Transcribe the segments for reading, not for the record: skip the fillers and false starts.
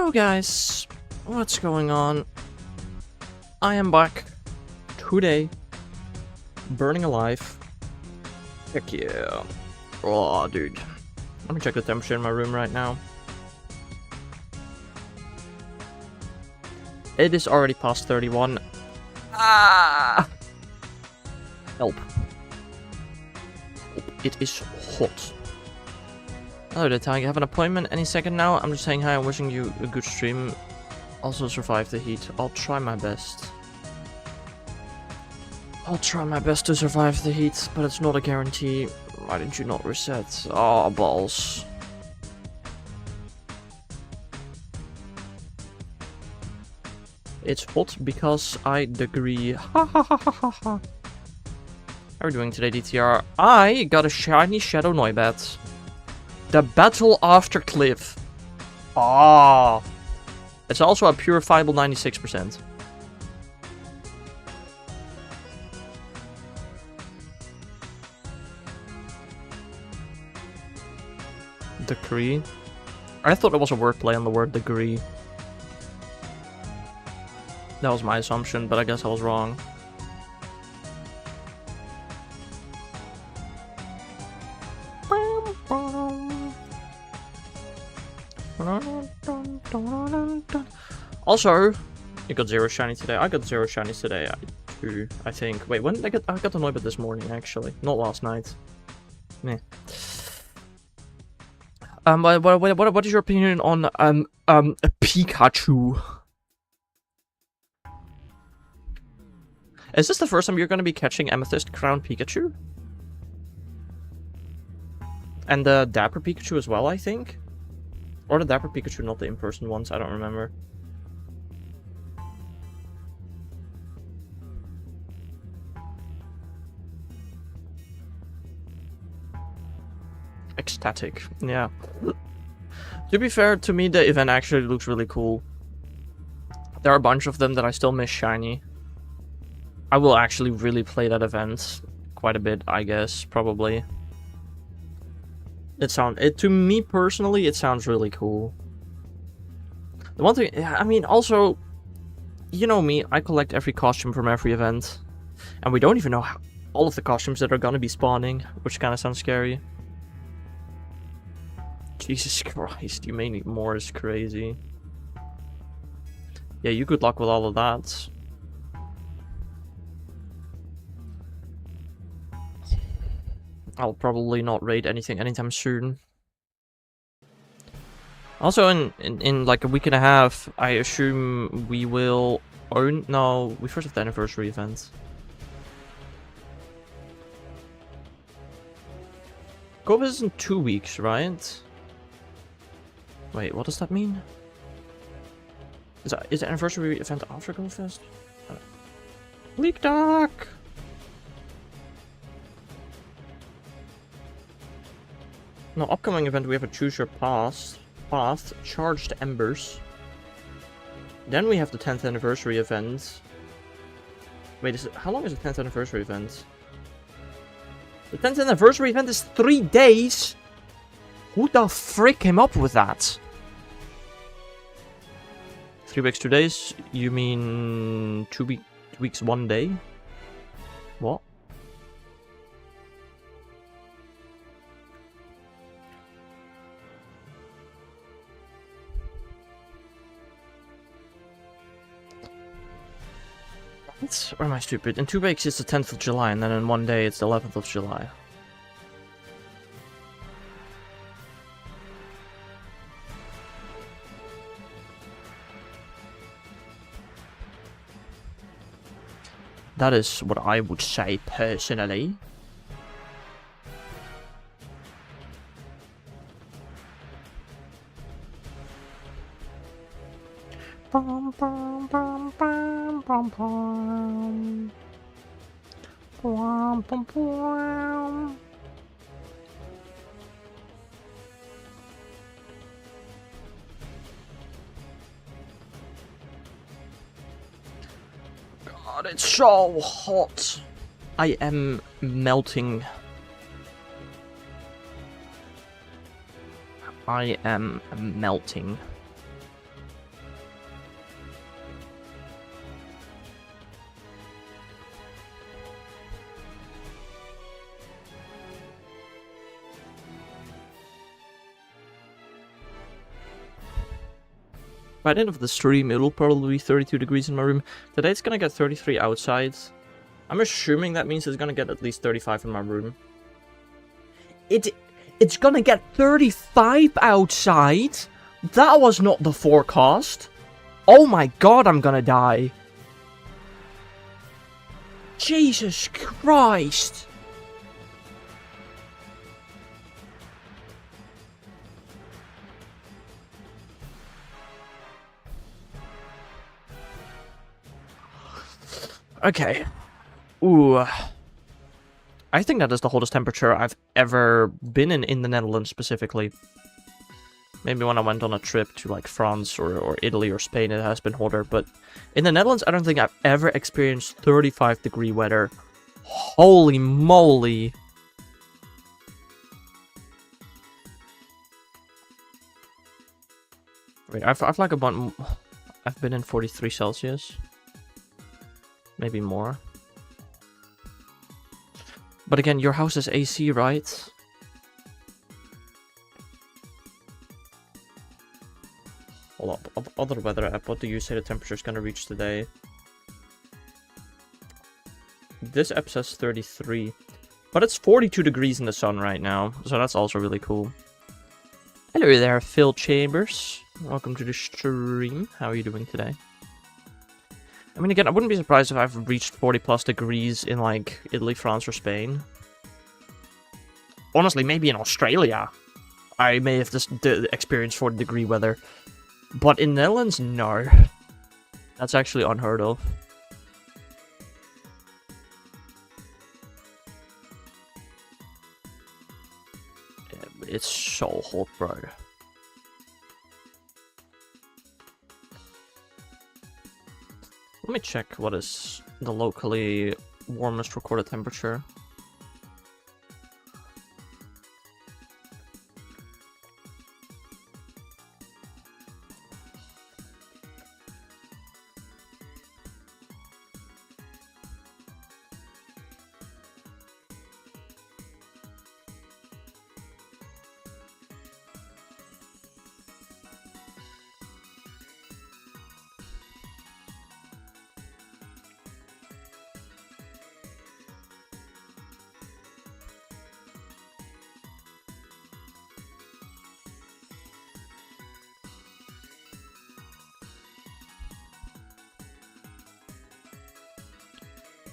Hello guys, what's going on? I am back today, burning alive. Heck yeah. Oh dude, let me check the temperature in my room right now. It is already past 31. Ah! Help. It is hot. Hello there, Tiger. I have an appointment any second now. I'm just saying hi and wishing you a good stream. Also survive the heat. I'll try my best. I'll try my best to survive the heat, but it's not a guarantee. Why did you not reset? Oh, balls. It's hot because I degree. Ha ha ha ha ha ha. How are we doing today, DTR? I got a shiny Shadow Noibat. The Battle After Cliff. Ah. It's also a purifiable 96%. Degree. I thought it was a wordplay on the word degree. That was my assumption, but I guess I was wrong. Also, you got 0 shiny today. I got 0 shinies today too, I think. Wait, when did I get? I got the Noibat this morning, actually. Not last night. Meh. What is your opinion on a Pikachu? Is this the first time you're gonna be catching Amethyst Crown Pikachu? And the Dapper Pikachu as well, I think? Or the Dapper Pikachu, not the in-person ones, I don't remember. Ecstatic, yeah. To be fair, to me the event actually looks really cool. There are a bunch of them that I still miss shiny. I will actually really play that event quite a bit, I guess, probably. To me personally, it sounds really cool. The one thing, I mean, also, you know me, I collect every costume from every event. And we don't even know all of the costumes that are gonna be spawning, which kind of sounds scary. Jesus Christ, you may need more is crazy. Yeah, you good luck with all of that. I'll probably not raid anything anytime soon. Also, in like a week and a half, I assume we will own... No, we first have the anniversary event. Go is in 2 weeks, right? Wait, what does that mean? Is the anniversary event after GoFest? Bleak Dark! No, upcoming event we have a choose your path, charged embers. Then we have the 10th anniversary event. Wait, how long is the 10th anniversary event? The 10th anniversary event is 3 days? Who the frick came up with that? 3 weeks, 2 days? You mean 2 weeks, 1 day? What? Or am I stupid? In 2 weeks it's the 10th of July, and then in 1 day it's the 11th of July. That is what I would say personally. Bum, bum, bum, bum, bum, bum. Bum, bum, bum. God, it's so hot. I am melting. I am melting. by the end of the stream, it'll probably be 32 degrees in my room. Today it's gonna get 33 outside. I'm assuming that means it's gonna get at least 35 in my room. It's gonna get 35 outside? That was not the forecast. Oh my god, I'm gonna die. Jesus Christ. Okay. Ooh. I think that is the hottest temperature I've ever been in the Netherlands specifically. Maybe when I went on a trip to like France or Italy or Spain, it has been hotter. But in the Netherlands, I don't think I've ever experienced 35-degree weather. Holy moly. Wait, I've like about... I've been in 43 Celsius. Maybe more. But again, your house is AC, right? Hold up. Other weather app, what do you say the temperature is going to reach today? This app says 33. But it's 42 degrees in the sun right now. So that's also really cool. Hello there, Phil Chambers. Welcome to the stream. How are you doing today? I mean, again, I wouldn't be surprised if I've reached 40 plus degrees in, like, Italy, France, or Spain. Honestly, maybe in Australia, I may have just experienced 40-degree weather. But in Netherlands, no. That's actually unheard of. It's so hot, bro. Let me check what is the locally warmest recorded temperature.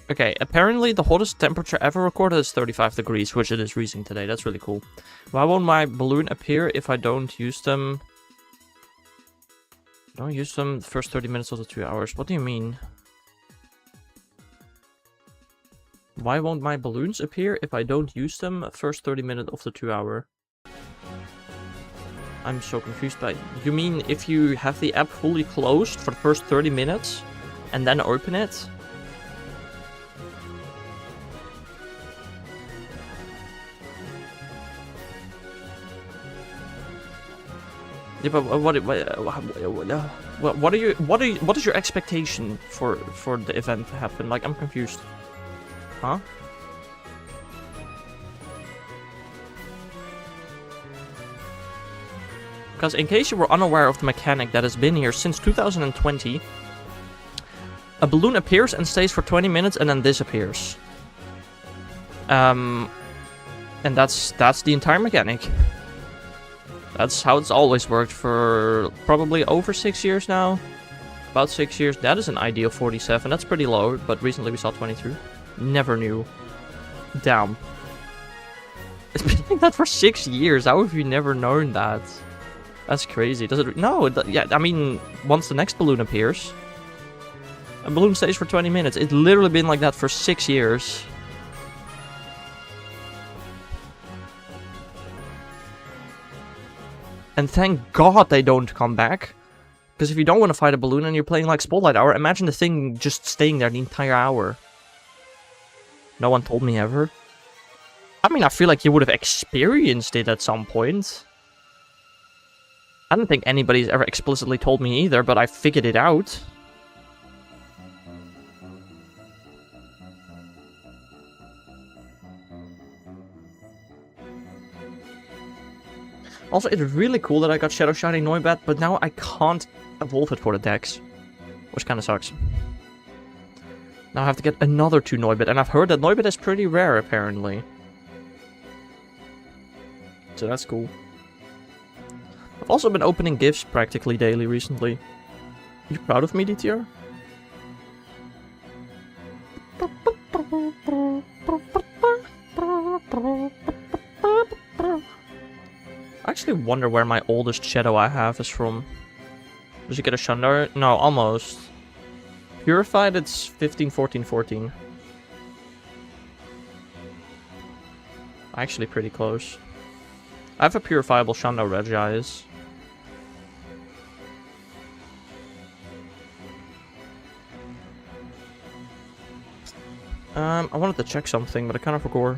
Okay, apparently the hottest temperature ever recorded is 35 degrees, which it is freezing today. That's really cool. Why won't my balloon appear if I don't use them? Don't use them the first 30 minutes of the 2 hours. What do you mean? Why won't my balloons appear if I don't use them first 30 minutes of the 2 hour? I'm so confused by... You mean if you have the app fully closed for the first 30 minutes and then open it? Yeah, but what is your expectation for the event to happen? Like, I'm confused. Huh? Because in case you were unaware of the mechanic that has been here since 2020, a balloon appears and stays for 20 minutes and then disappears. And that's the entire mechanic. That's how it's always worked for probably over 6 years now. About 6 years. That is an ideal 47. That's pretty low, but recently we saw 22. Never knew. Damn. It's been like that for 6 years. How have you never known that? That's crazy. Does it? No. Yeah, I mean, once the next balloon appears, a balloon stays for 20 minutes. It's literally been like that for 6 years. And thank God they don't come back. Because if you don't want to fight a balloon and you're playing like Spotlight Hour, imagine the thing just staying there the entire hour. No one told me ever. I mean, I feel like you would have experienced it at some point. I don't think anybody's ever explicitly told me either, but I figured it out. Also, it's really cool that I got Shadow Shiny Noibat, but now I can't evolve it for the Dex. Which kind of sucks. Now I have to get another 2 Noibat, and I've heard that Noibat is pretty rare, apparently. So that's cool. I've also been opening gifts practically daily recently. You proud of me, DTR? I actually wonder where my oldest shadow I have is from. Does he get a Shunder? No, almost. Purified, it's 15, 14, 14. Actually pretty close. I have a purifiable Shundo Regis. I wanted to check something, but I kind of forgot.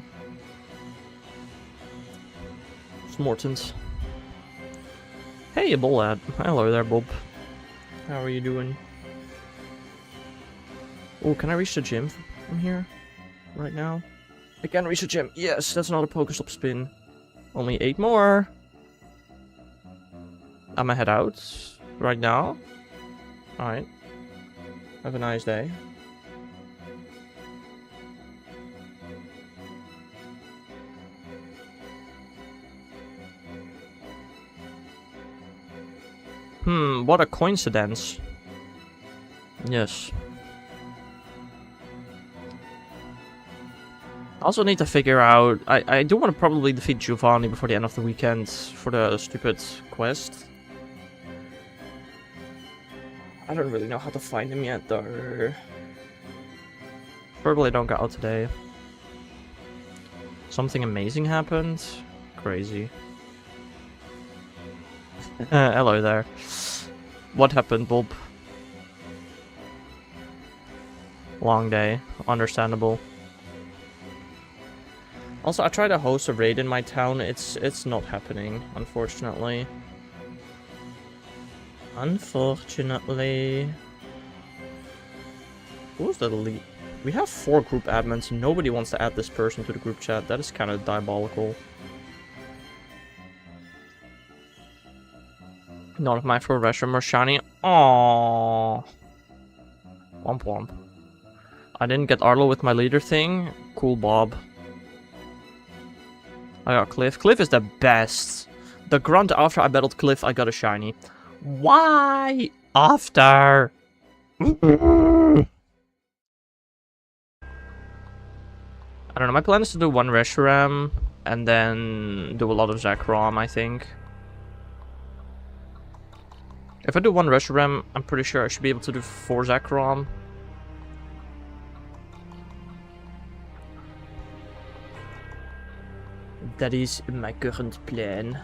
It's Morton's. Hey, Bullad. Hello there, Bob. How are you doing? Oh, can I reach the gym from here? Right now? I can reach the gym. Yes, that's not a Pokestop spin. Only 8 more. I'ma head out right now. Alright. Have a nice day. What a coincidence. Yes. I also need to figure out... I do want to probably defeat Giovanni before the end of the weekend for the stupid quest. I don't really know how to find him yet, though. Probably don't go out today. Something amazing happened? Crazy. Hello there. What happened, Bob? Long day. Understandable. Also, I tried to host a raid in my town. It's not happening, unfortunately. Unfortunately. Who's the lead? We have 4 group admins. Nobody wants to add this person to the group chat. That is kind of diabolical. Not of my for restroom or shiny. Aww. Womp womp. I didn't get Arlo with my leader thing. Cool, Bob. I got Cliff. Cliff is the best. The grunt after I battled Cliff, I got a shiny. Why? After? I don't know. My plan is to do 1 Reshiram and then do a lot of Zekrom, I think. If I do 1 Reshiram, I'm pretty sure I should be able to do 4 Zekrom. That is my current plan.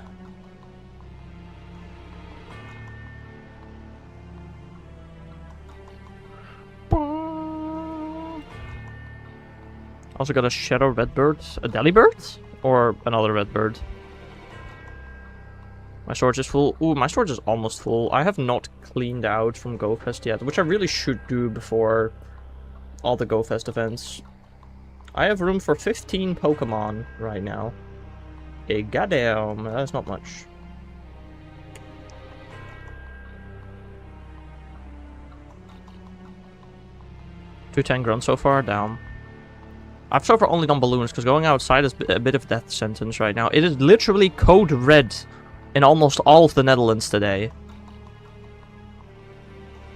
Also got a Shadow Redbird. A Delibird? Or another Redbird? My storage is full. Ooh, my storage is almost full. I have not cleaned out from GoFest yet, which I really should do before all the GoFest events. I have room for 15 Pokemon right now. Hey, goddamn, that's not much. $210 grunt so far, down. I've so far only done balloons, because going outside is a bit of a death sentence right now. It is literally code red in almost all of the Netherlands today.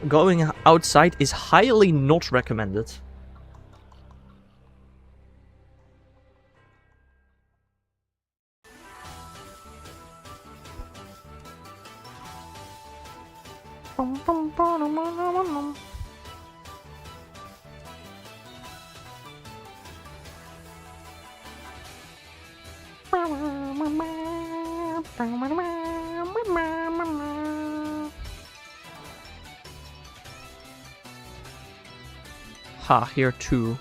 Going outside is highly not recommended. Ha, here too.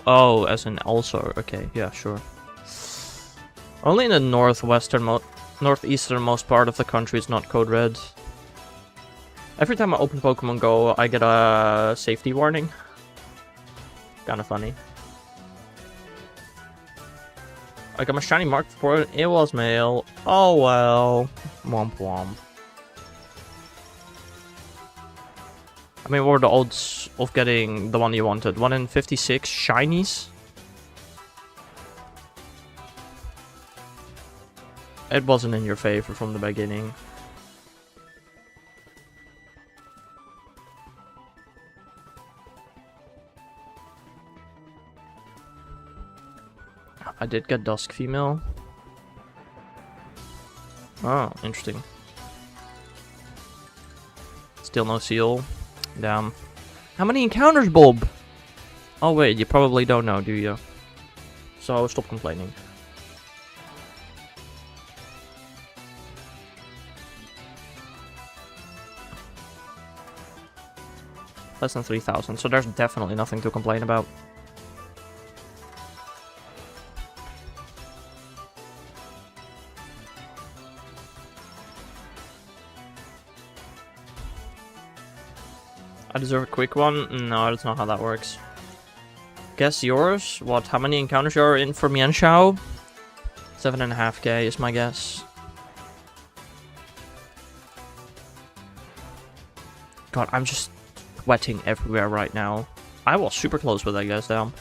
Oh, as in also. Okay, yeah, sure. Only in the northeasternmost part of the country is not code red. Every time I open Pokemon Go, I get a safety warning. Kinda funny. I got my shiny mark for it. It was male. Oh well. Womp womp. I mean, what were the odds of getting the one you wanted? 1 in 56 shinies? It wasn't in your favor from the beginning. I did get Dusk Female. Oh, interesting. Still no seal. Damn. How many encounters, Bob? Oh wait, you probably don't know, do you? So stop complaining. Less than 3,000, so there's definitely nothing to complain about. I deserve a quick one? No, that's not how that works. Guess yours? What, how many encounters you're in for Mienshao? 7.5k is my guess. God, I'm just sweating everywhere right now. I was super close with that, guys, down.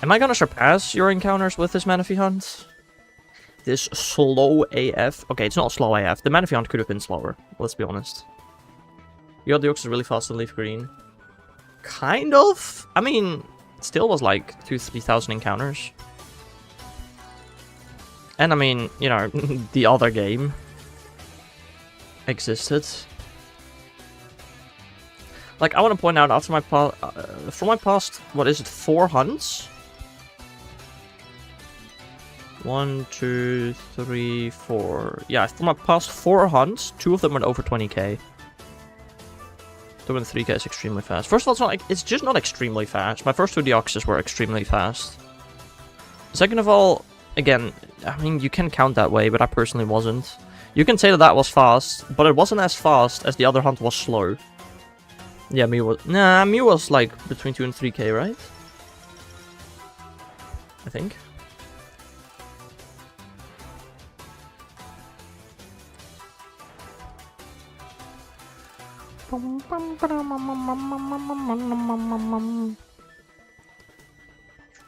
Am I gonna surpass your encounters with this Manaphy hunt? This slow AF? Okay, it's not slow AF. The Manaphy hunt could have been slower, let's be honest. Your Deox is really fast in Leaf Green. Kind of? I mean, it still was like 2,000-3,000 encounters. And I mean, you know, the other game existed. Like, I want to point out, after my from my past, what is it, 4 hunts? 1, 2, 3, 4. Yeah, from my past 4 hunts, 2 of them went over 20k. 2 and 3k is extremely fast. First of all, it's not like, it's just not extremely fast. My first 2 Deoxys were extremely fast. Second of all, again, I mean, you can count that way, but I personally wasn't. You can say that that was fast, but it wasn't as fast as the other hunt was slow. Yeah, Mew was... Nah, Mew was like between 2 and 3k, right? I think.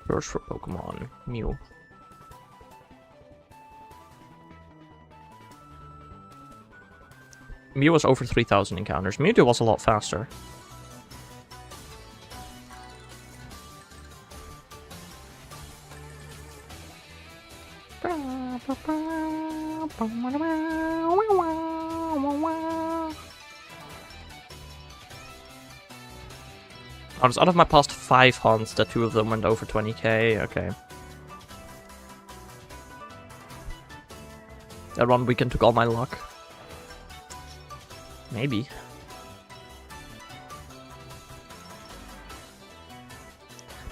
Search for Pokemon. Mew. Mew was over 3,000 encounters. Mewtwo was a lot faster. I was out of my past 5 hunts that 2 of them went over 20k. Okay. That one weekend took all my luck. Maybe.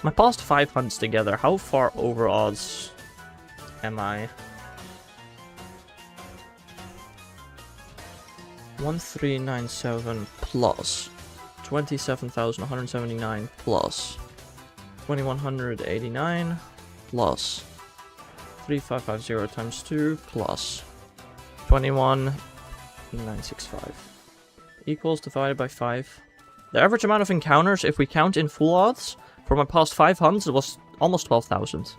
My past 5 hunts together, how far over odds am I? 1397 plus 27,179 plus 2,189 plus 3,550 times 2 plus 21,965 equals divided by 5. The average amount of encounters, if we count in full odds, for my past 5 hunts, it was almost 12,000.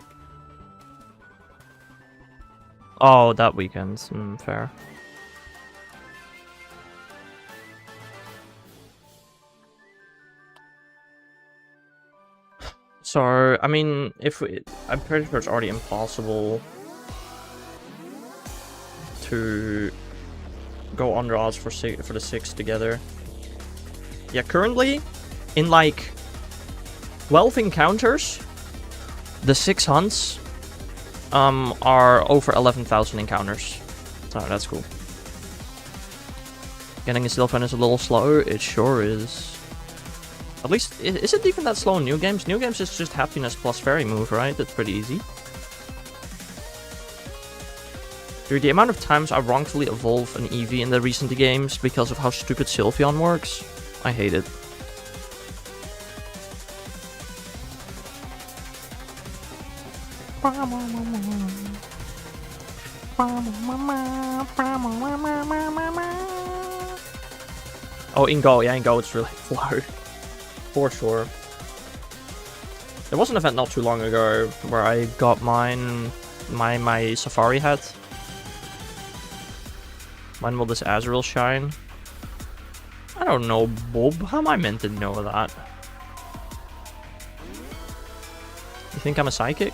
Oh, that weekend. Fair. So, I mean, I'm pretty sure it's already impossible to go under odds for the 6 together. Yeah, currently, in like 12 encounters, the 6 hunts are over 11,000 encounters. So that's cool. Getting a Sylvan is a little slow, it sure is. At least, is it even that slow in new games? New games is just happiness plus fairy move, right? That's pretty easy. Dude, the amount of times I wrongfully evolve an Eevee in the recent games because of how stupid Sylveon works, I hate it. Oh, in Go, yeah, in Go it's really low. For sure. There was an event not too long ago where I got my Safari hat. Mine will this Azrael shine. I don't know, Bob. How am I meant to know that? You think I'm a psychic?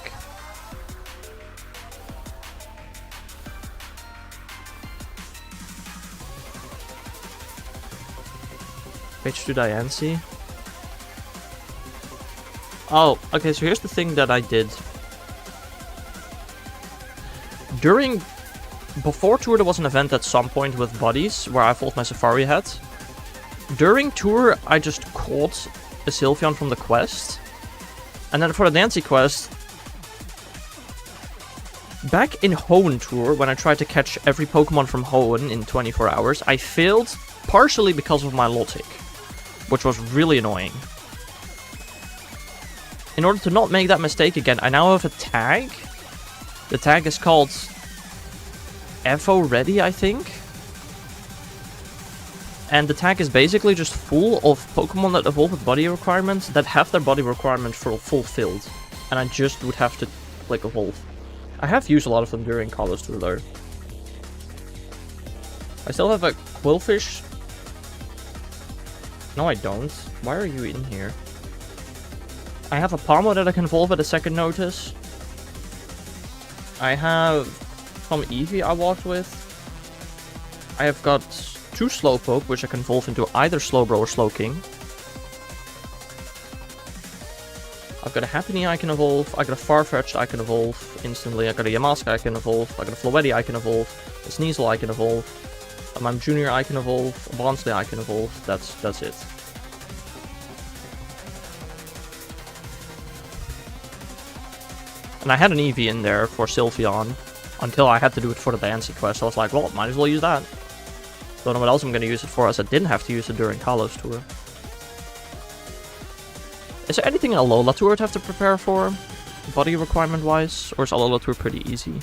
Page 2 Diancie. Oh, okay, so here's the thing that I did. Before tour there was an event at some point with buddies where I evolved my Safari hat. During tour I just caught a Sylveon from the quest. And then for the Dancy quest, back in Hoenn tour, when I tried to catch every Pokemon from Hoenn in 24 hours, I failed partially because of my Lotic, which was really annoying. In order to not make that mistake again, I now have a tag. The tag is called Evo Ready, I think. And the tag is basically just full of Pokemon that evolve with body requirements that have their body requirement fulfilled. And I just would have to click evolve. I have used a lot of them during Kalos Tour though. I still have a Quillfish. No, I don't. Why are you in here? I have a Palmo that I can evolve at a second notice. I have some Eevee I walked with. I have got 2 Slowpoke, which I can evolve into either Slowbro or Slowking. I've got a Happiny I can evolve. I got a Farfetch'd I can evolve instantly. I got a Yamaska I can evolve. I got a Floetti I can evolve. A Sneasel I can evolve. A Mime Jr. I can evolve. A Bonsly I can evolve. That's it. And I had an Eevee in there for Sylveon until I had to do it for the Dancy quest. So I was like, well, might as well use that. Don't know what else I'm going to use it for, as I didn't have to use it during Kalos Tour. Is there anything in Alola Tour to have to prepare for, body requirement wise, or is Alola Tour pretty easy?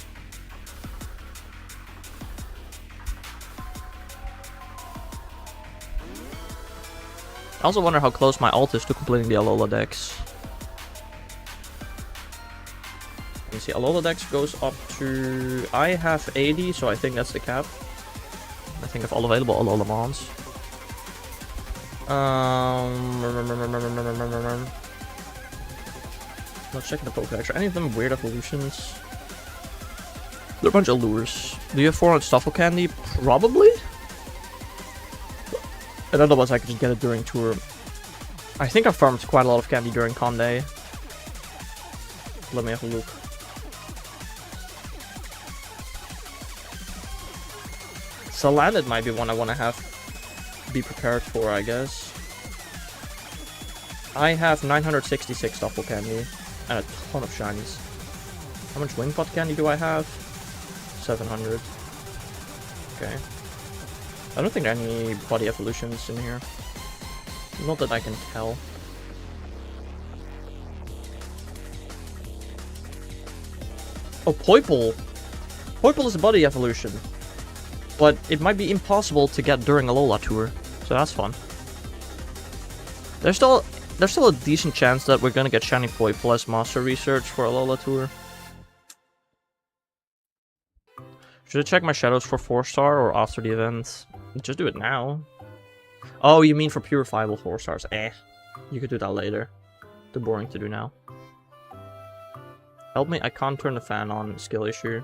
I also wonder how close my ult is to completing the Alola Dex. You see, Alola Dex goes up to... I have 80, so I think that's the cap. I think of all available Alola Mons. Let's check the Pokédex. Are any of them weird evolutions? They're a bunch of lures. Do you have 400 Stuffle Candy? Probably? And otherwise I could just get it during tour. I think I farmed quite a lot of candy during Con Day. Let me have a look. Salandit might be one I want to be prepared for, I guess. I have 966 Stuffle Candy and a ton of shinies. How much Wingpot Candy do I have? 700. Okay. I don't think there are any body evolutions in here. Not that I can tell. Oh, Poipole! Poipole is a body evolution. But it might be impossible to get during Alola Tour, so that's fun. There's still a decent chance that we're gonna get Shiny Poipole as Master Research for Alola Tour. Should I check my shadows for 4-star or after the event? Just do it now. Oh, you mean for purifiable 4-stars? You could do that later. Too boring to do now. Help me, I can't turn the fan on. Skill issue.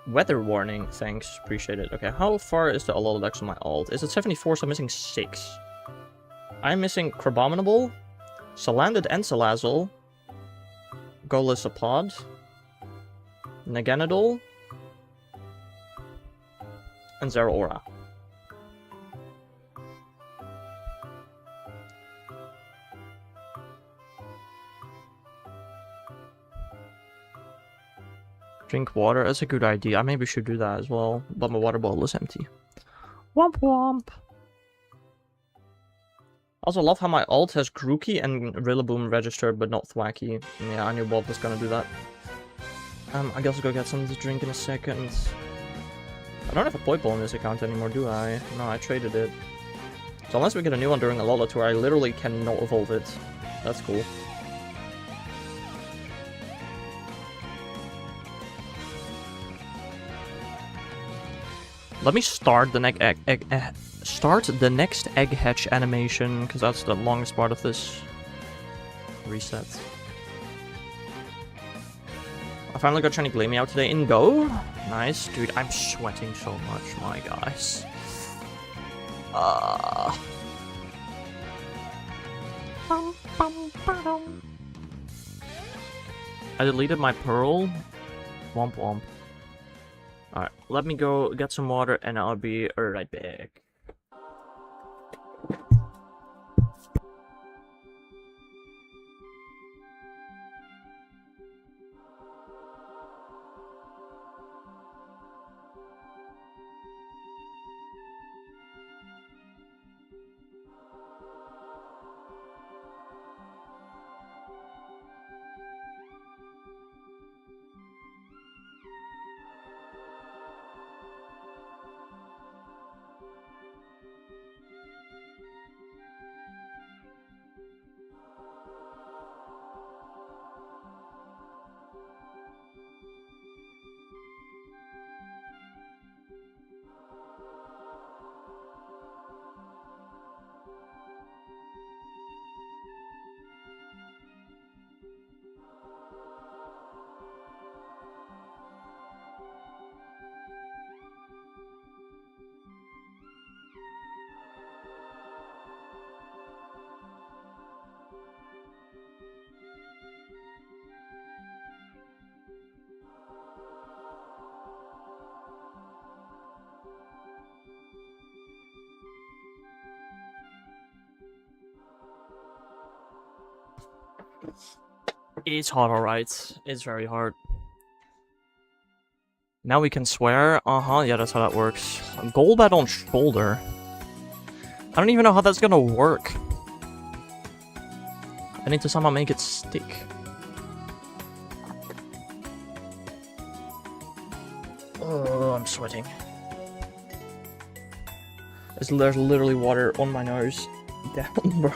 Weather warning, thanks, appreciate it. Okay, how far is the Alola Dex on my alt? Is it 74, so I'm missing 6. I'm missing Crabominable, Salandit and Salazzle, Golisopod, Naganadol, and Zeraora. Drink water, that's a good idea. I maybe should do that as well, but my water bottle is empty. Womp womp! Also love how my alt has Grookey and Rillaboom registered, but not Thwacky. Yeah, I knew Bob was gonna do that. I guess I'll go get something to drink in a second. I don't have a Poipole on this account anymore, do I? No, I traded it. So unless we get a new one during a Alola tour, I literally cannot evolve it. That's cool. Let me start the next egg hatch animation, because that's the longest part of this reset. I finally got Shiny Gleamy out today in Go. Nice. Dude, I'm sweating so much, my guys. I deleted my Pearl. Womp womp. Alright, let me go get some water and I'll be right back. It's hard, alright. It's very hard. Now we can swear. Yeah, that's how that works. Golbat on shoulder. I don't even know how that's gonna work. I need to somehow make it stick. Oh, I'm sweating. There's literally water on my nose. Down, bro.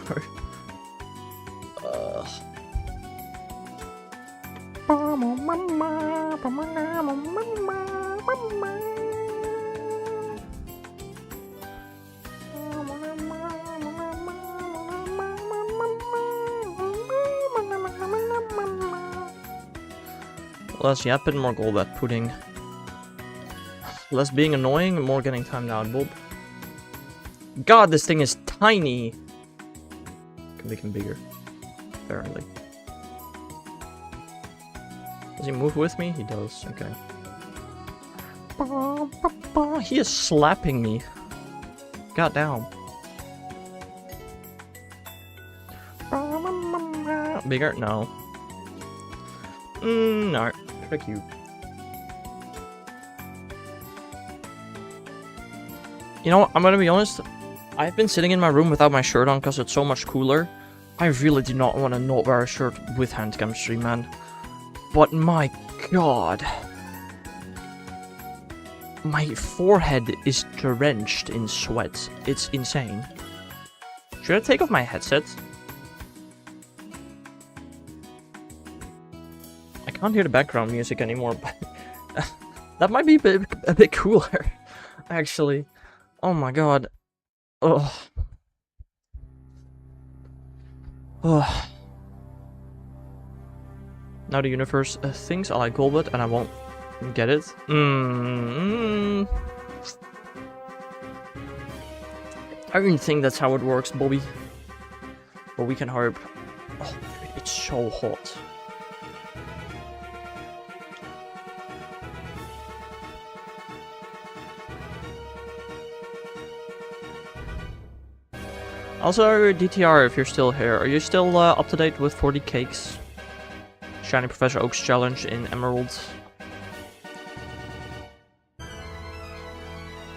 Less yapping, more Golbat pudding. Less being annoying, more getting timed out, Bob. God, this thing is tiny! Can make him bigger, apparently. Does he move with me? He does, okay. He is slapping me. God down. Bigger? No. No. Frick you. You know what? I'm gonna be honest. I've been sitting in my room without my shirt on because it's so much cooler. I really do not want to not wear a shirt with hand chemistry, man. But my god. My forehead is drenched in sweat. It's insane. Should I take off my headset? I can't hear the background music anymore, but that might be a bit cooler, actually. Oh my god. Ugh. Ugh. Now the universe thinks I like Golbat and I won't get it. I don't think that's how it works, Bobby. But we can hope. Oh, it's so hot. Also, DTR, if you're still here, are you still up to date with 40 cakes? Shiny Professor Oak's challenge in Emerald.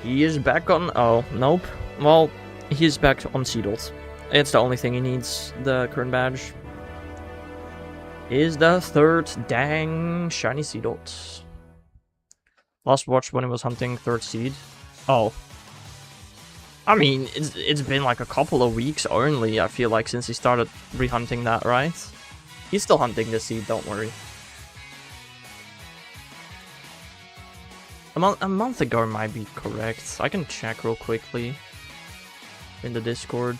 He is back on... Oh, nope. Well, he is back on Seedled. It's the only thing he needs, the current badge. Is the third dang shiny Seedled. Last watch when he was hunting third seed. Oh. I mean, it's been like a couple of weeks only, I feel like, since he started re-hunting that, right? He's still hunting the seed, don't worry. A month ago might be correct. I can check real quickly in the Discord.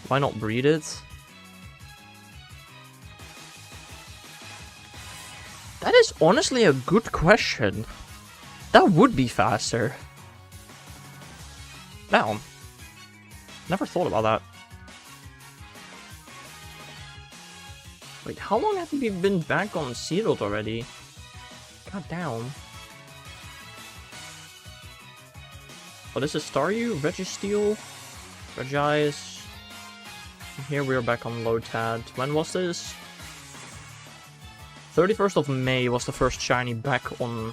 Why not breed it? That is honestly a good question. That would be faster. Damn. Never thought about that. Wait, how long have we been back on Seedled already? God damn. Oh, this is Staryu, Registeel, Regice. Here we are back on Lotad. When was this? 31st of May was the first shiny back on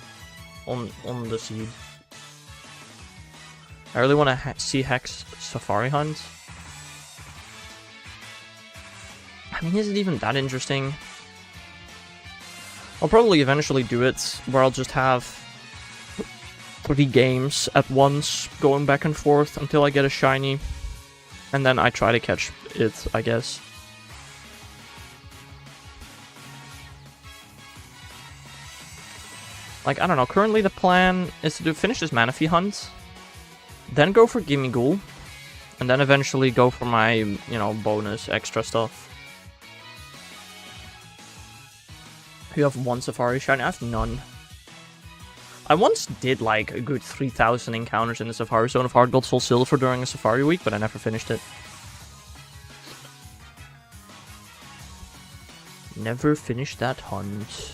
the seed. I really want to see Hex Safari Hunt. I mean, is it even that interesting? I'll probably eventually do it, where I'll just have 3 games at once, going back and forth until I get a shiny. And then I try to catch it, I guess. Like, I don't know, currently the plan is to finish this Manaphy hunt, then go for Gimme Ghoul, and then eventually go for my, you know, bonus extra stuff. You have 1 Safari Shiny? I have none. I once did like a good 3,000 encounters in the Safari Zone of Hard Gold Soul Silver during a Safari week, but I never finished it. Never finished that hunt.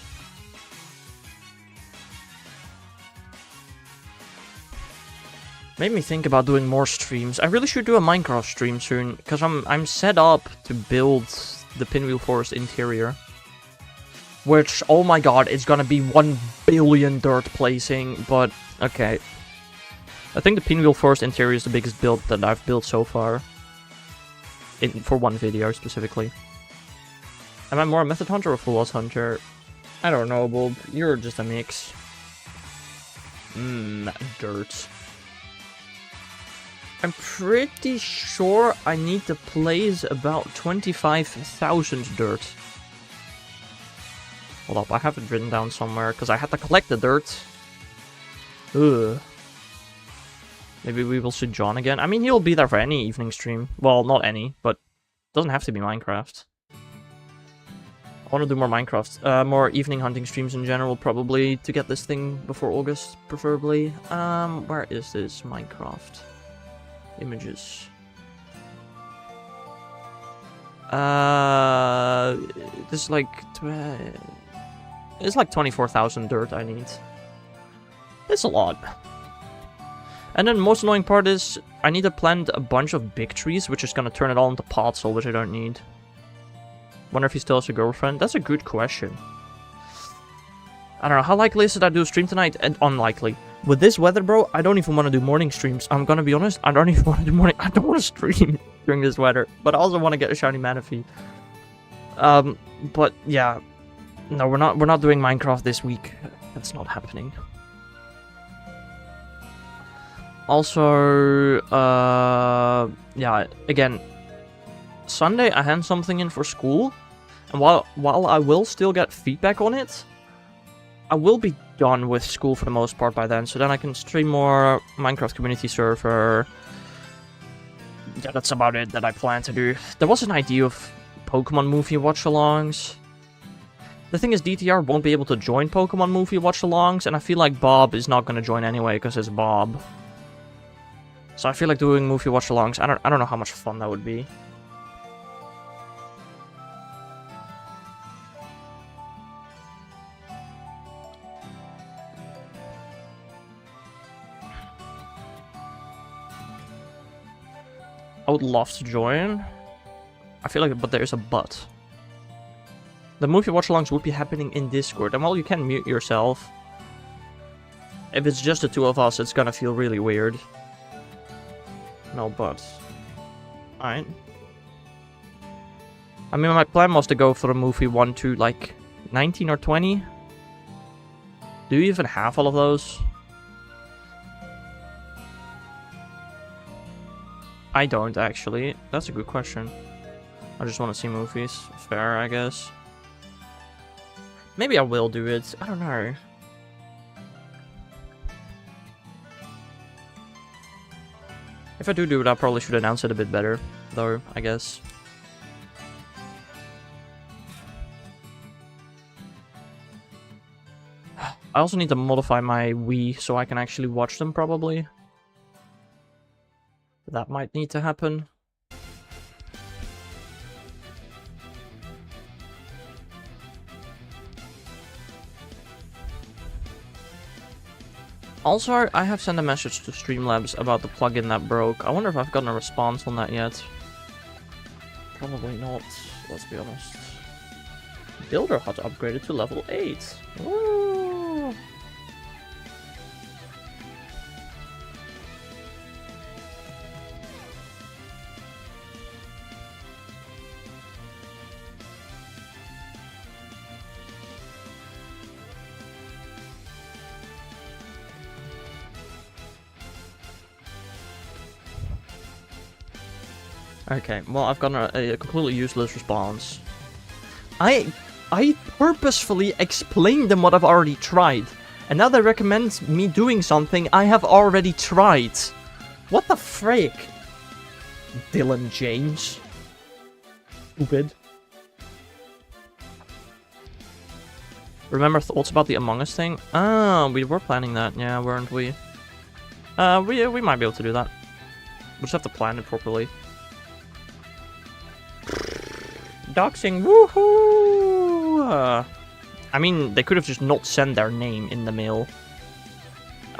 Made me think about doing more streams. I really should do a Minecraft stream soon, because I'm set up to build the Pinwheel Forest interior. Which, oh my god, it's gonna be 1 billion dirt placing, but okay. I think the Pinwheel Forest interior is the biggest build that I've built so far. For one video, specifically. Am I more a Method Hunter or a Full Loss Hunter? I don't know, Bulb. You're just a mix. Dirt. I'm pretty sure I need to place about 25,000 dirt. Hold up, I have it written down somewhere, because I had to collect the dirt. Ugh. Maybe we will see John again. I mean, he'll be there for any evening stream. Well, not any, but it doesn't have to be Minecraft. I want to do more Minecraft, more evening hunting streams in general, probably, to get this thing before August, preferably. Where is this Minecraft? Images. This is like... It's like 24,000 dirt I need. It's a lot. And then the most annoying part is, I need to plant a bunch of big trees, which is going to turn it all into podzol, which I don't need. Wonder if he still has a girlfriend? That's a good question. I don't know, how likely is it I do a stream tonight? And unlikely. With this weather, bro, I don't even want to do morning streams. I'm gonna be honest, I don't even want to do morning... I don't want to stream during this weather. But I also want to get a shiny Manaphy. But yeah... No, we're not doing Minecraft this week. That's not happening. Also, yeah, again, Sunday I hand something in for school, and while I will still get feedback on it, I will be done with school for the most part by then, so then I can stream more Minecraft community server. Yeah, that's about it that I plan to do. There was an idea of Pokemon movie watch-alongs. The thing is, DTR won't be able to join Pokemon movie watch-alongs, and I feel like Bob is not going to join anyway, because it's Bob. So I feel like doing movie watch-alongs, I don't know how much fun that would be. I would love to join. I feel like, but there's a but. The movie watch-alongs would be happening in Discord, and well, you can mute yourself. If it's just the two of us, it's gonna feel really weird. No buts. Alright. I mean, my plan was to go for a movie 1 to, like, 19 or 20. Do you even have all of those? I don't, actually. That's a good question. I just want to see movies. Fair, I guess. Maybe I will do it. I don't know. If I do it, I probably should announce it a bit better, though, I guess. I also need to modify my Wii so I can actually watch them, probably. That might need to happen. Also, I have sent a message to Streamlabs about the plugin that broke. I wonder if I've gotten a response on that yet. Probably not, let's be honest. Builder Hut upgraded to level 8. Woo! Okay, well, I've gotten a completely useless response. I purposefully explained them what I've already tried. And now they recommend me doing something I have already tried. What the frick? Dylan James. Stupid. Remember thoughts about the Among Us thing? Ah, we were planning that, yeah, weren't we? We might be able to do that. We'll just have to plan it properly. Doxing, woohoo! I mean, they could have just not sent their name in the mail.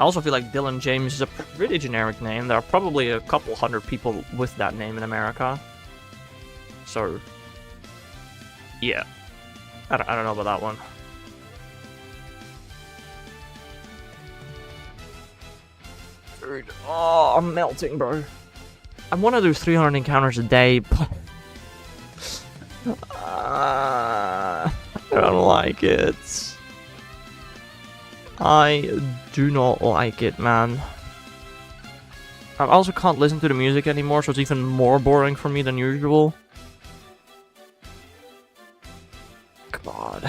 I also feel like Dylan James is a pretty generic name. There are probably a couple hundred people with that name in America. So, yeah. I don't know about that one. Dude, oh, I'm melting, bro. I want to do 300 encounters a day, but... I don't like it. I do not like it, man. I also can't listen to the music anymore, so it's even more boring for me than usual. God.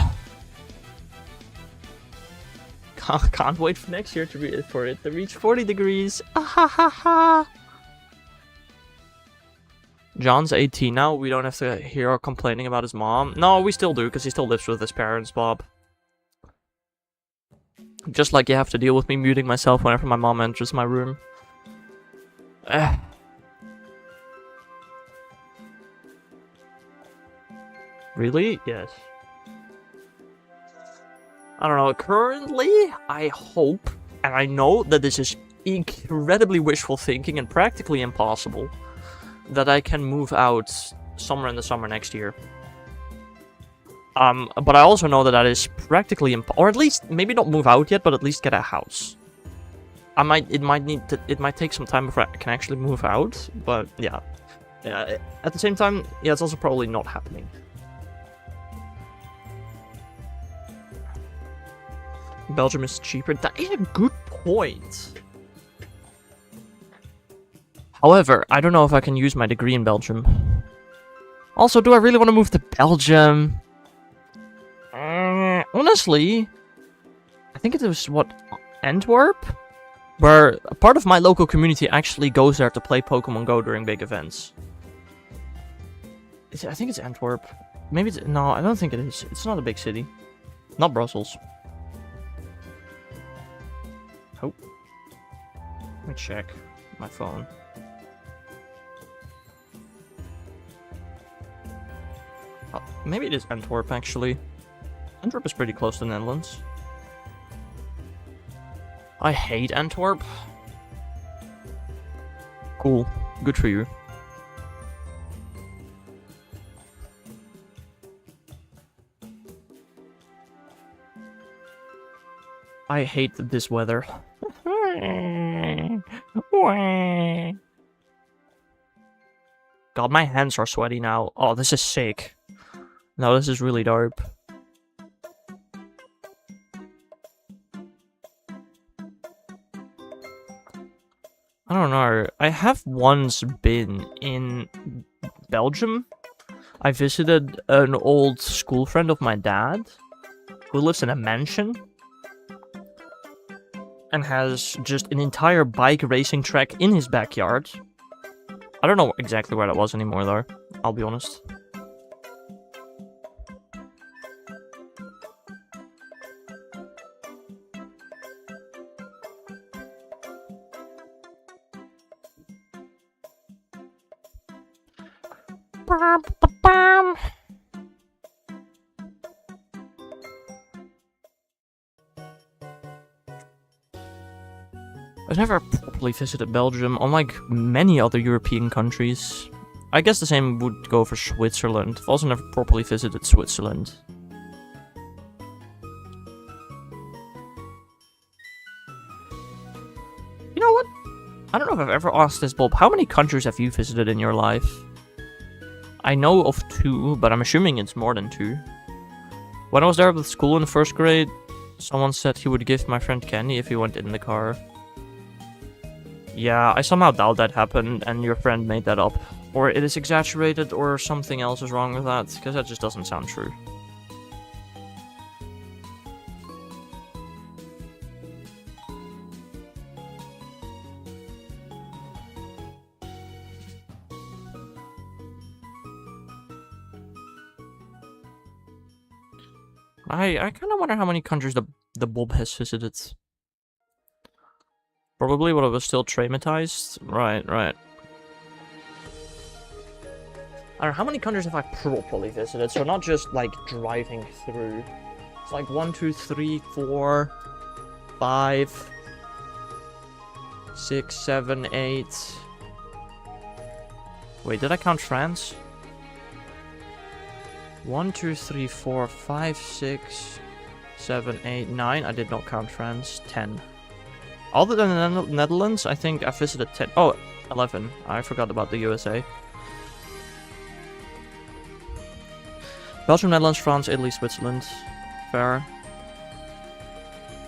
Can't wait for next year for it to reach 40 degrees. Ah ha ha ha. John's 18 now. We don't have to hear her complaining about his mom. No, we still do, because he still lives with his parents, Bob. Just like you have to deal with me muting myself whenever my mom enters my room. Really? Yes. I don't know. Currently, I hope, and I know that this is incredibly wishful thinking and practically impossible, that I can move out somewhere in the summer next year. But I also know that that is practically or at least maybe not move out yet, but at least get a house. It might take some time before I can actually move out, but yeah. At the same time, yeah, it's also probably not happening. Belgium is cheaper. That is a good point. However, I don't know if I can use my degree in Belgium. Also, do I really want to move to Belgium? Honestly, I think it was, what, Antwerp? Where a part of my local community actually goes there to play Pokemon Go during big events. I think it's Antwerp. Maybe it's... No, I don't think it is. It's not a big city. Not Brussels. Oh. Let me check my phone. Oh, maybe it is Antwerp, actually. Antwerp is pretty close to the Netherlands. I hate Antwerp. Cool. Good for you. I hate this weather. God, my hands are sweaty now. Oh, this is sick. No, this is really dope. I don't know. I have once been in Belgium. I visited an old school friend of my dad who lives in a mansion and has just an entire bike racing track in his backyard. I don't know exactly where that was anymore, though. I'll be honest. I've never properly visited Belgium, unlike many other European countries. I guess the same would go for Switzerland. I've also never properly visited Switzerland. You know what? I don't know if I've ever asked this, Bob. How many countries have you visited in your life? I know of 2, but I'm assuming it's more than 2. When I was there with school in 1st grade, someone said he would give my friend candy if he went in the car. Yeah, I somehow doubt that happened, and your friend made that up. Or it is exaggerated, or something else is wrong with that, because that just doesn't sound true. I kind of wonder how many countries the Bob has visited. Probably when I was still traumatized. Right. I don't know, how many countries have I properly visited? So not just, like, driving through. It's like 1, 2, 3, 4, 5, 6, 7, 8... Wait, did I count France? 1, 2, 3, 4, 5, 6, 7, 8, 9. I did not count France. 10. Other than the Netherlands, I think I visited 10. Oh, 11. I forgot about the USA. Belgium, Netherlands, France, Italy, Switzerland. Fair.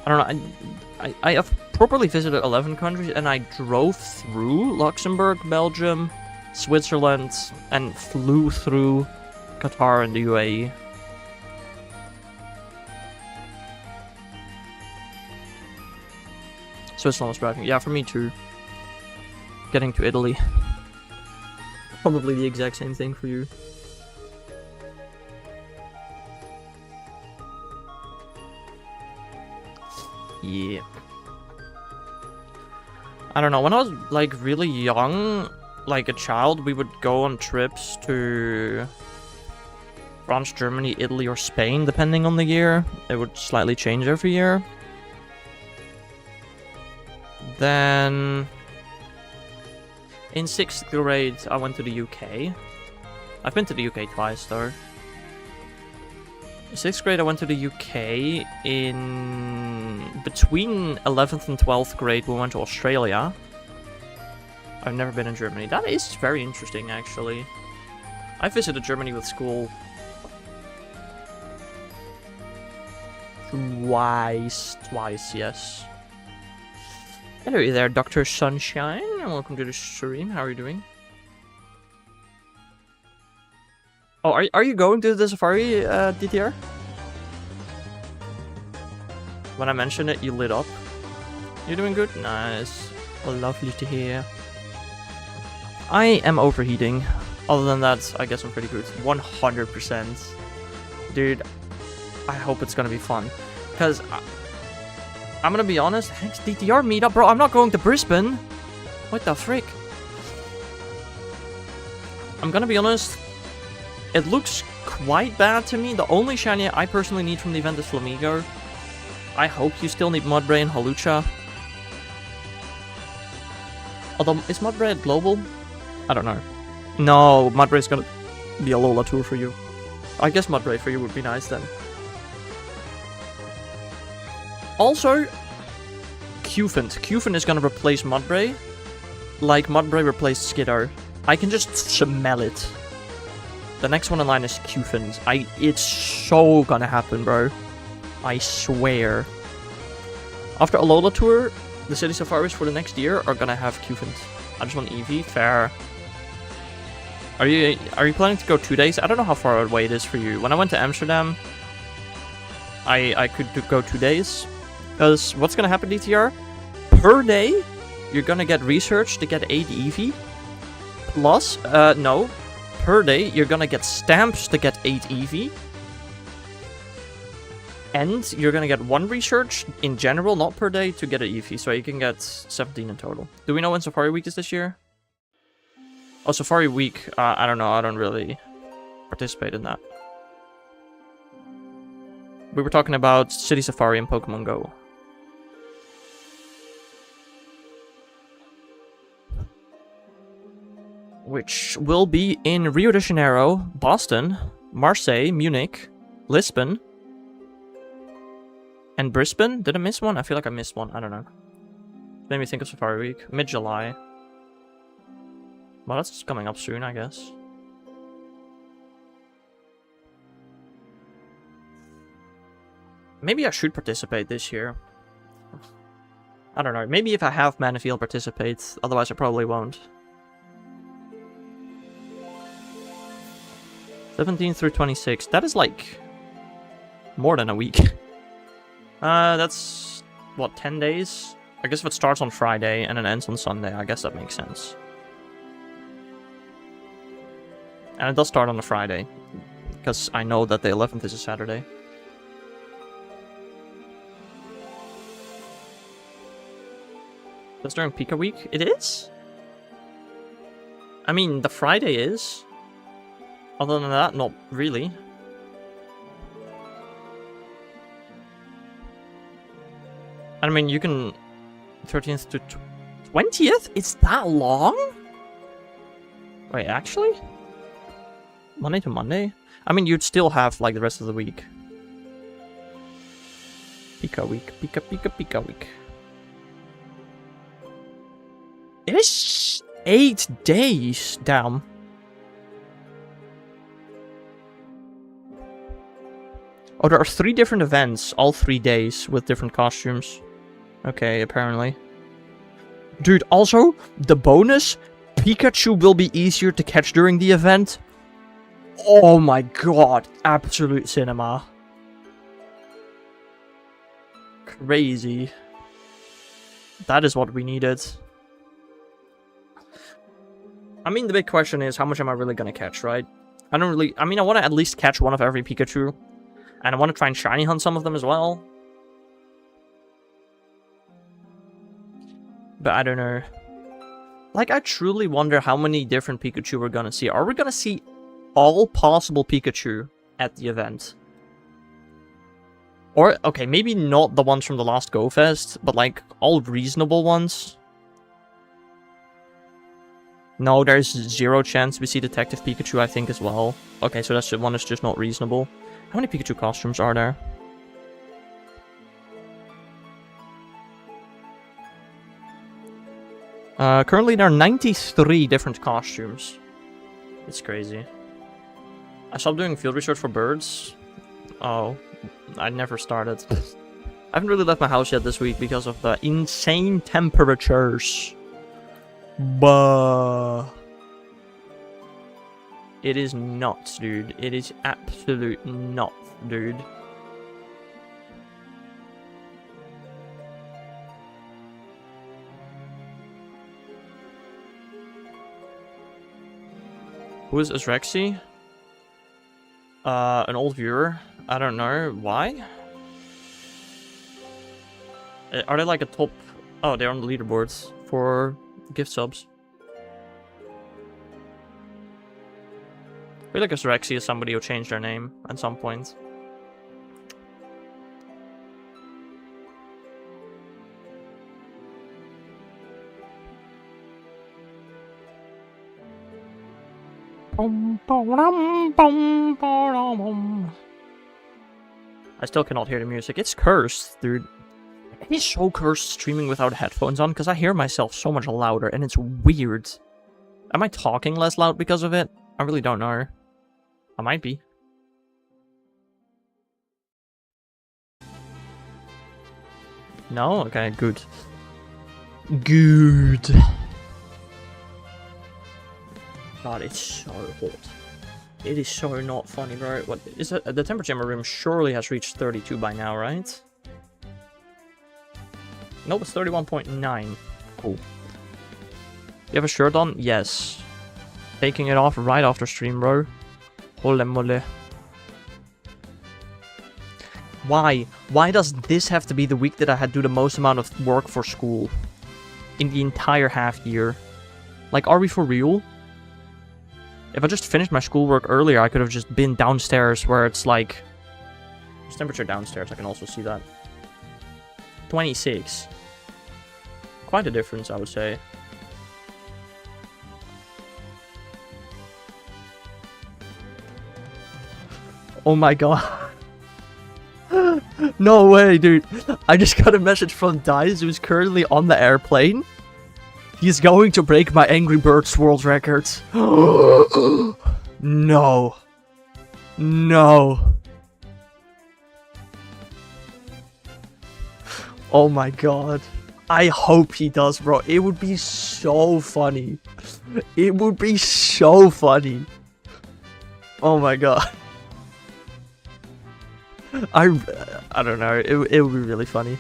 I don't know. I have properly visited 11 countries, and I drove through Luxembourg, Belgium, Switzerland, and flew through Qatar and the UAE. Switzerland was driving. Yeah, for me too. Getting to Italy. Probably the exact same thing for you. Yeah. I don't know, when I was, like, really young, like a child, we would go on trips to France, Germany, Italy, or Spain, depending on the year. It would slightly change every year. Then, in 6th grade, I went to the UK. I've been to the UK twice, though. In 6th grade, I went to the UK. Between 11th and 12th grade, we went to Australia. I've never been in Germany. That is very interesting, actually. I visited Germany with school twice, yes. Hello there, Dr. Sunshine, and welcome to the stream. How are you doing? Oh, are you going to the safari, DTR? When I mentioned it, you lit up. You're doing good? Nice. Lovely to hear. I am overheating. Other than that, I guess I'm pretty good. 100%. Dude, I hope it's gonna be fun. Because I'm gonna be honest, Hank's DTR meetup, bro, I'm not going to Brisbane. What the frick? I'm gonna be honest, it looks quite bad to me. The only shiny I personally need from the event is Flamigo. I hope you still need Mudbray and Halucha. Although, is Mudbray at Global? I don't know. No, Mudbray's gonna be a Lola tour for you. I guess Mudbray for you would be nice then. Also, Qfint. Qfint is gonna replace Mudbray. Like Mudbray replaced Skiddo. I can just smell it. The next one in line is Qfint. It's so gonna happen, bro. I swear. After Alola Tour, the City Safaris for the next year are gonna have Qfint. I just want Eevee. Fair. Are you planning to go 2 days? I don't know how far away it is for you. When I went to Amsterdam, I could go 2 days. Because what's gonna happen, DTR? Per day, you're gonna get research to get 8 Eevee. Plus, no. Per day, you're gonna get stamps to get 8 Eevee. And you're gonna get 1 research in general, not per day, to get an Eevee. So you can get 17 in total. Do we know when Safari Week is this year? Oh, Safari Week. I don't know. I don't really participate in that. We were talking about City Safari and Pokemon Go. Which will be in Rio de Janeiro, Boston, Marseille, Munich, Lisbon, and Brisbane. Did I miss one? I feel like I missed one. I don't know. Made me think of Safari Week. Mid-July. Well, that's coming up soon, I guess. Maybe I should participate this year. I don't know. Maybe if I have Manaphy, I'll participate. Otherwise, I probably won't. 17 through 26. That is like more than a week. That's what, 10 days? I guess if it starts on Friday and then ends on Sunday, I guess that makes sense. And it does start on a Friday, because I know that the 11th is a Saturday. That's during Pika Week? It is? I mean, the Friday is. Other than that, not really. I mean, you can... 13th to 20th? It's that long? Wait, actually? Monday to Monday? I mean, you'd still have, like, the rest of the week. Pika Week. Pika Week. It is 8 days! Damn. Oh, there are 3 different events, all 3 days, with different costumes. Okay, apparently. Dude, also, the bonus, Pikachu will be easier to catch during the event. Oh my god, absolute cinema. Crazy. That is what we needed. I mean, the big question is, how much am I really gonna catch, right? I mean, I want to at least catch one of every Pikachu. And I want to try and shiny hunt some of them as well. But I don't know. Like, I truly wonder how many different Pikachu we're gonna see. Are we gonna see all possible Pikachu at the event? Or, okay, maybe not the ones from the last Go Fest, but like, all reasonable ones? No, there's 0 chance we see Detective Pikachu, I think, as well. Okay, so that's one is just not reasonable. How many Pikachu costumes are there? Currently there are 93 different costumes. It's crazy. I stopped doing field research for birds. Oh, I never started. I haven't really left my house yet this week because of the insane temperatures. Bah. It is nuts, dude. It is absolute nuts, dude. Who is Asrexy? An old viewer. I don't know. Why? Are they like a top... Oh, they're on the leaderboards for gift subs. I feel like Asrexy is somebody who changed their name at some point. I still cannot hear the music. It's cursed, dude. He's so cursed streaming without headphones on because I hear myself so much louder and it's weird. Am I talking less loud because of it? I really don't know. I might be. No? Okay, good. Good. God, it's so hot. It is so not funny, bro. What is it? The temperature in my room surely has reached 32 by now, right? Nope, it's 31.9. Cool. You have a shirt on? Yes. Taking it off right after stream, bro. Holy moly. Why? Why does this have to be the week that I had to do the most amount of work for school? In the entire half year? Like, are we for real? If I just finished my schoolwork earlier, I could have just been downstairs where it's like... There's temperature downstairs, I can also see that. 26. Quite a difference, I would say. Oh my god. No way, dude. I just got a message from Dice, who's currently on the airplane. He's going to break my Angry Birds world record. No. No. Oh my god. I hope he does, bro. It would be so funny. It would be so funny. Oh my god. I don't know. It would be really funny.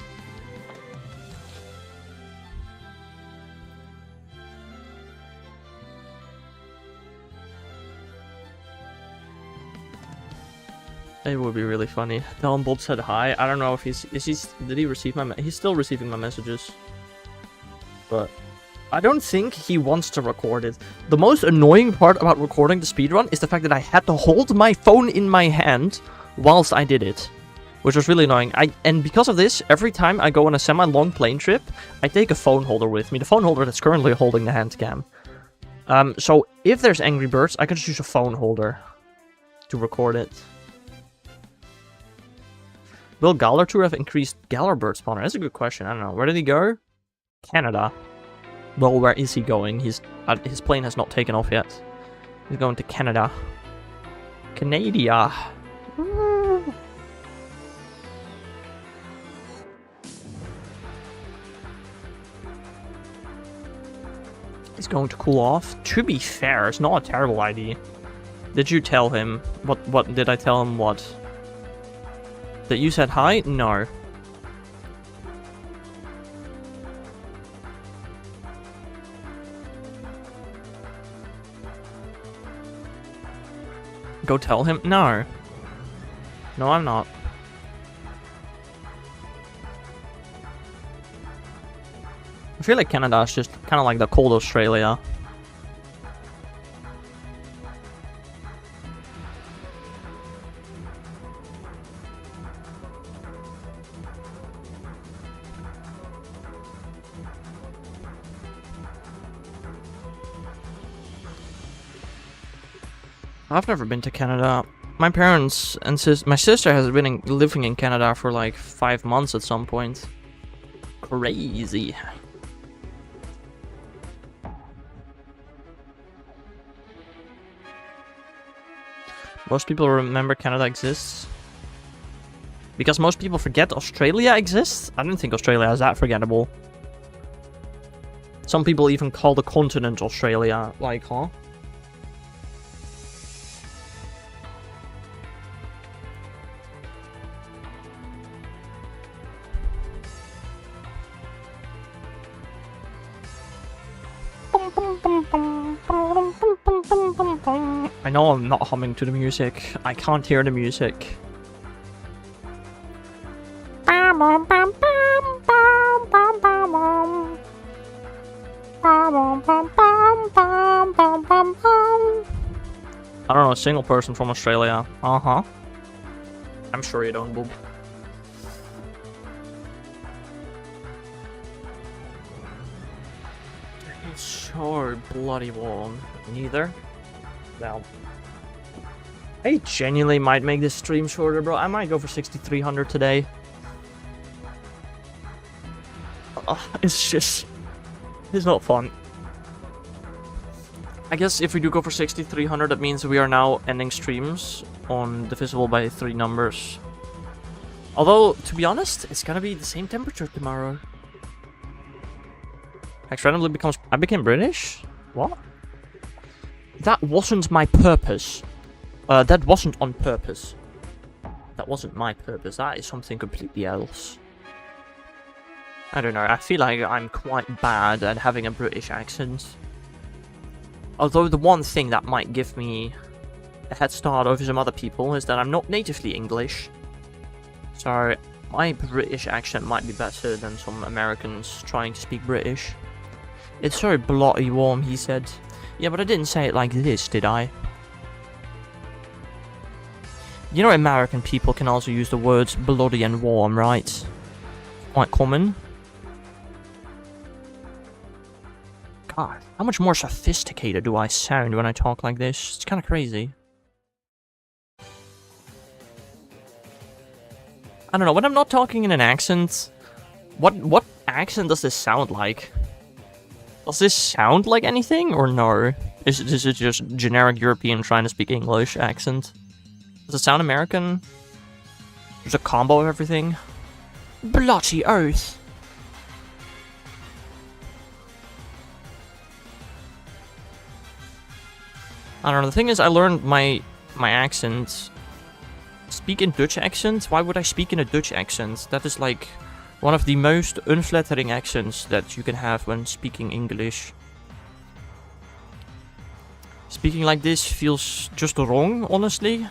It would be really funny. Dylan Bolt said hi. I don't know if did he receive my he's still receiving my messages. But I don't think he wants to record it. The most annoying part about recording the speedrun is the fact that I had to hold my phone in my hand whilst I did it. Which was really annoying. And because of this, every time I go on a semi-long plane trip, I take a phone holder with me. The phone holder that's currently holding the hand cam. So if there's Angry Birds, I can just use a phone holder to record it. Will Galar Tour have increased Galar Bird spawner? That's a good question. I don't know. Where did he go? Canada. Well, where is he going? His plane has not taken off yet. He's going to Canada. Canada. He's going to cool off. To be fair, it's not a terrible idea. Did you tell him? What did I tell him? What? That you said hi? No. Go tell him? No. No, I'm not. I feel like Canada is just kind of like the cold Australia. I've never been to Canada. My parents and my sister has been living in Canada for like 5 months at some point. Crazy. Most people remember Canada exists. Because most people forget Australia exists? I don't think Australia is that forgettable. Some people even call the continent Australia. Like, huh? I know I'm not humming to the music. I can't hear the music. I don't know a single person from Australia. Uh-huh. I'm sure you don't, boob. It's so bloody warm. Neither. Well, I genuinely might make this stream shorter, bro. I might go for 6300 today. It's not fun. I guess if we do go for 6300, that means we are now ending streams on divisible by 3 numbers. Although, to be honest, it's gonna be the same temperature tomorrow. X randomly becomes... I became British? What? That wasn't my purpose. That wasn't on purpose. That wasn't my purpose. That is something completely else. I don't know. I feel like I'm quite bad at having a British accent. Although the one thing that might give me a head start over some other people is that I'm not natively English. So my British accent might be better than some Americans trying to speak British. It's so bloody warm, he said. Yeah, but I didn't say it like this, did I? You know American people can also use the words bloody and warm, right? Quite common. God, how much more sophisticated do I sound when I talk like this? It's kind of crazy. I don't know, when I'm not talking in an accent, what accent does this sound like? Does this sound like anything, or no? Is it just generic European trying to speak English accent? Does it sound American? There's a combo of everything. Bloody oath! I don't know, the thing is, I learned my accent. Speak in Dutch accent? Why would I speak in a Dutch accent? That is like one of the most unflattering accents that you can have when speaking English. Speaking like this feels just wrong, honestly.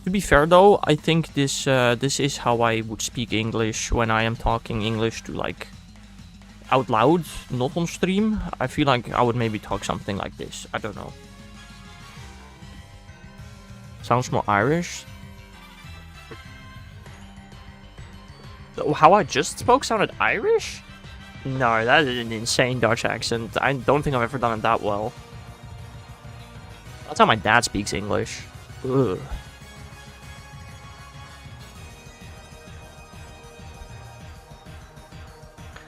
To be fair though, I think this is how I would speak English when I am talking English to like out loud, not on stream. I feel like I would maybe talk something like this. I don't know. Sounds more Irish. How I just spoke sounded Irish? No, that is an insane Dutch accent. I don't think I've ever done it that well. That's how my dad speaks English. Ugh.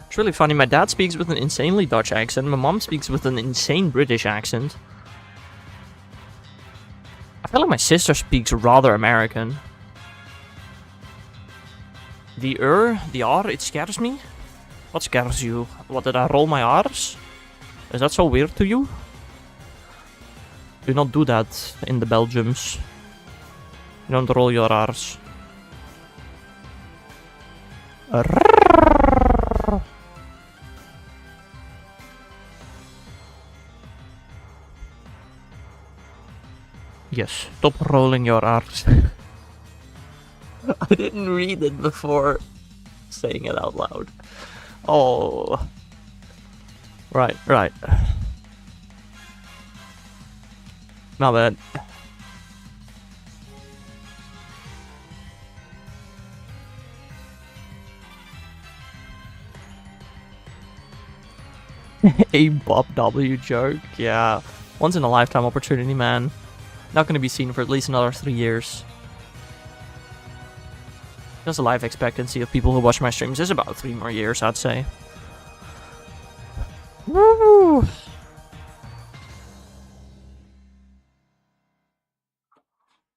It's really funny, my dad speaks with an insanely Dutch accent, my mom speaks with an insane British accent. I feel like my sister speaks rather American. The R, it scares me. What scares you? What, did I roll my R's? Is that so weird to you? Do not do that in the Belgiums. You don't roll your R's. Yes, stop rolling your R's. I didn't read it before saying it out loud. Oh. Right. Not bad. A Bob W joke? Yeah. Once in a lifetime opportunity, man. Not gonna be seen for at least another 3 years. Because the life expectancy of people who watch my streams is about 3 more years, I'd say. Woo!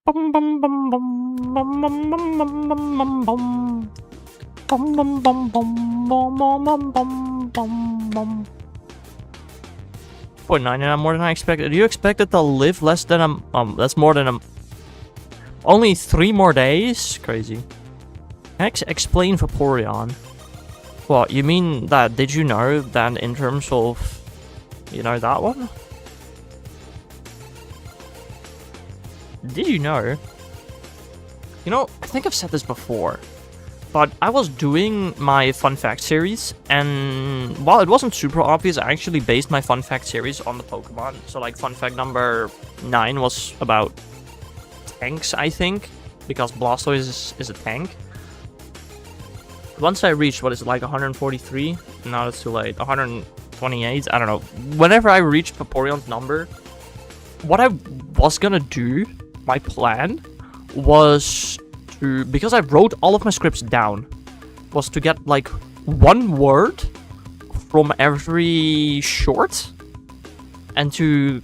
Bum bum bum bum bum bum bum bum bum bum bum bum bum bum bum bum bum bum bum. 0.99 more than I expected. You expected to live less than that's more than only 3 more days? Crazy. Explain Vaporeon. What, you mean that, did you know that in terms of, you know, that one? Did you know? You know, I think I've said this before, but I was doing my fun fact series, and while it wasn't super obvious, I actually based my fun fact series on the Pokemon. So like fun fact number 9 was about tanks, I think, because Blastoise is a tank. Once I reached, what is it, like 143? Now it's too late. 128? I don't know. Whenever I reached Vaporeon's number, what I was gonna do, my plan, was to... Because I wrote all of my scripts down. was to get like one word from every short and to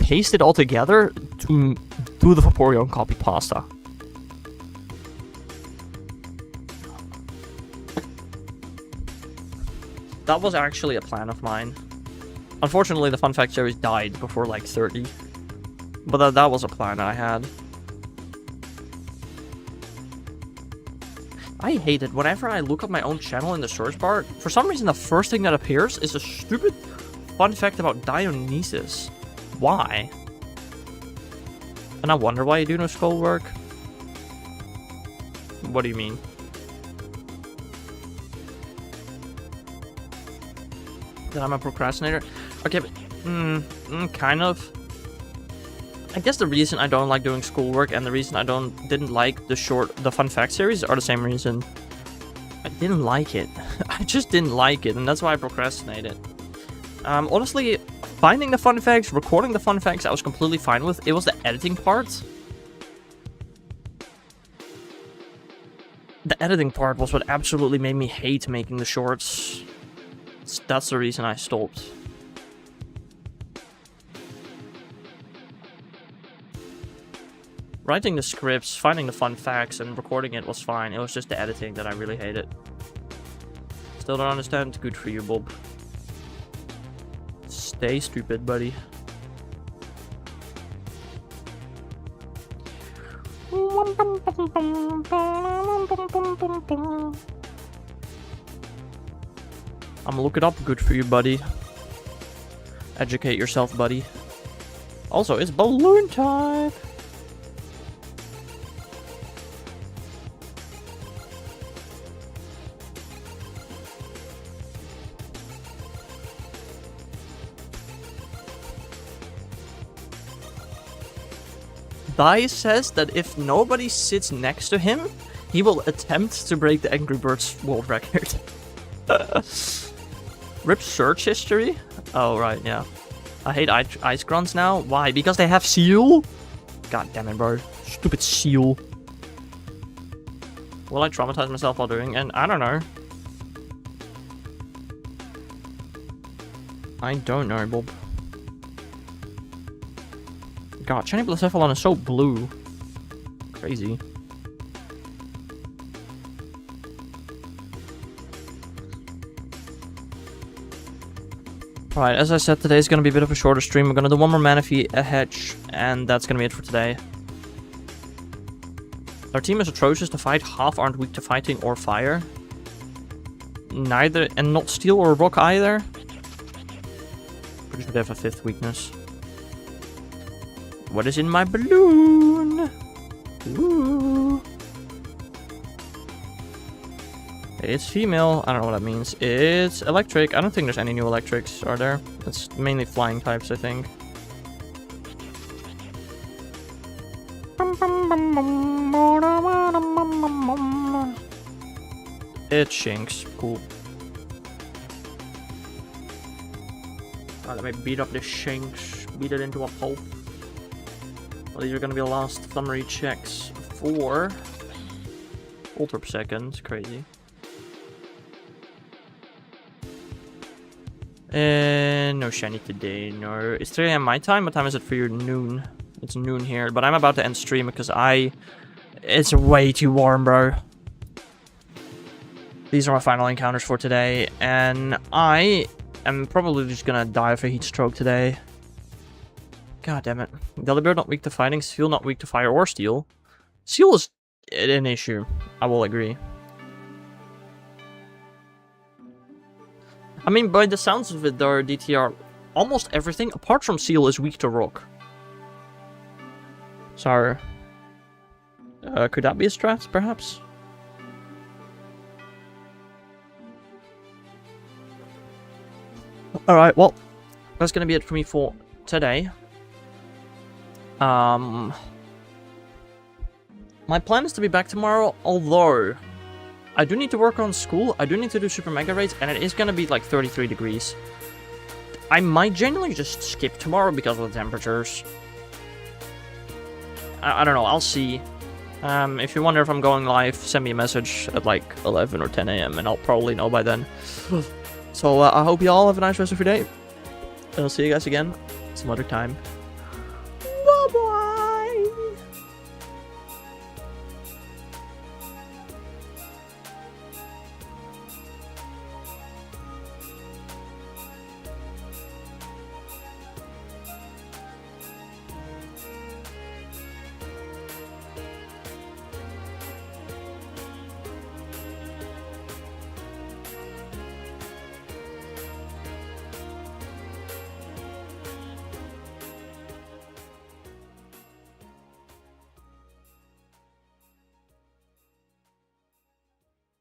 paste it all together to do the Vaporeon copy pasta. That was actually a plan of mine. Unfortunately, the fun fact series died before like 30. But that was a plan I had. I hate it. Whenever I look up my own channel in the search bar, for some reason the first thing that appears is a stupid fun fact about Dionysus. Why? And I wonder why you do no schoolwork. What do you mean? That I'm a procrastinator? Okay, but... kind of. I guess the reason I don't like doing schoolwork and the reason I didn't like the fun fact series are the same reason. I didn't like it. I just didn't like it, and that's why I procrastinated. Honestly, finding the fun facts, recording the fun facts, I was completely fine with. It was the editing part. The editing part was what absolutely made me hate making the shorts. That's the reason I stopped. Writing the scripts, finding the fun facts, and recording it was fine. It was just the editing that I really hated. Still don't understand? Good for you, Bob. Stay stupid, buddy. I'm gonna look it up. Good for you, buddy. Educate yourself, buddy. Also, it's balloon time. Dai says that if nobody sits next to him, he will attempt to break the Angry Birds world record. Rip search history? Oh, right, yeah. I hate ice grunts now. Why? Because they have seal? God damn it, bro. Stupid seal. Will I traumatize myself while doing it? I don't know. I don't know, Bob. God, Shiny Blacephalon is so blue. Crazy. Alright, as I said, today is going to be a bit of a shorter stream. We're going to do one more Manaphy, a Hedge, and that's going to be it for today. Our team is atrocious. The fight half aren't weak to fighting or fire. Neither, and not steel or rock either. Pretty sure they have a fifth weakness. What is in my balloon? Ooh. It's female. I don't know what that means. It's electric. I don't think there's any new electrics, are there? It's mainly flying types, I think. It shinks. Cool. Alright, let me beat up this shinks. Beat it into a pulp. Well, these are going to be the last summary checks for Ultra per second. Crazy. No shiny today, no. It's 3 AM my time. What time is it for you? Noon. It's noon here, but I'm about to end stream because it's way too warm, bro. These are my final encounters for today, and I am probably just gonna die of a heat stroke today. God damn it. Delibird not weak to fighting, Seal not weak to fire or steel. Seal is an issue, I will agree. I mean, by the sounds of it, though, DTR, almost everything, apart from Seal, is weak to rock. So, could that be a strat, perhaps? Alright, well, that's gonna be it for me for today. My plan is to be back tomorrow, although I do need to work on school, I do need to do Super Mega Raids, and it is gonna be like 33 degrees. I might genuinely just skip tomorrow because of the temperatures. I don't know, I'll see. If you wonder if I'm going live, send me a message at like 11 or 10 a.m. and I'll probably know by then. So I hope you all have a nice rest of your day. And I'll see you guys again some other time.